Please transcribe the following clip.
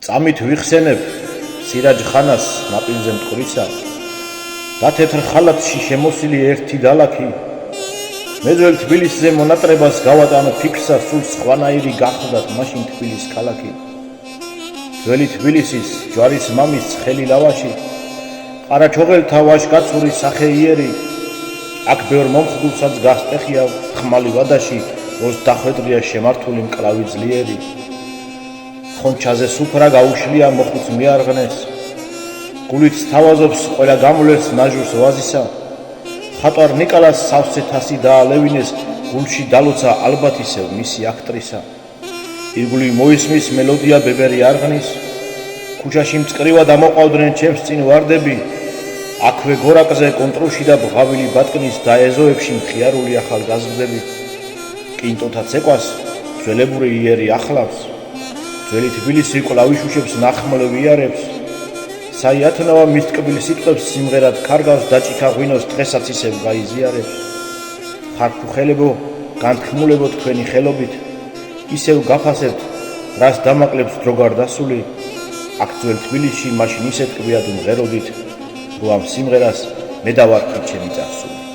წამით ვიხსენებ სირაჯ ხანას ნაპირზე მტკვრისა და თეთრ ხალათში შემოსილი ერთი დალაქი მე ძველ თბილისზე მონატრებას გავატანო ფიქრსა სულ სხვანაირი გახლდათ მაშინ თბილის ქალაქი ძველი თბილისის ჯვარის მამის ცხელი ლავაში ყარაჩოღელთა ვაჟკაცური სახე იერი აქ ბევრ მომხდულსაც გასტეხია ხმალი ვადაში როს დახვედრია შემართული მკლავი ძლიერი ხონჩაზე სუფრა გაუშლია მოხუც მიარღნეს გულით სთავაზობს ყველა გამულეს ნაჟურს ვაზისა ხატვარ ნიკალას სავსე თასი დაალევინეს გულში დალოცა ალბათ ისევ მისი აქტრისა ირგვლივ მოისმის მელოდია ბებერი არღნის ქუჩაში მწყრივად ამოყავდნენ ჩემს წინ ვარდები აქვე გორაკზე კონტროლში და ბღავილი ბატკნის და ეზოებში მხიარული ახალგაზრდები კინტოთა ცეკვას ძველებური იერი ახლავს ძველი თბილისი კლავიშუშებს ნახმლ ვიარებს საიათნავა მის ტკბილ სიტყვებს სიმღერად ქარგავს დაჭიქა ღვინოს დღესაც ისევ გაიზიარებს ხარფუხელებო განთქმულებო თქვენი ხელობით ისევ გაფასებთ რას დამაკლებს დრო გარდასული აქ ძველ თბილისში მაშინ ისე ტკბიად უმღეროდით რომ ამ სიმღერას მე დავარქვით ჩემი წარსული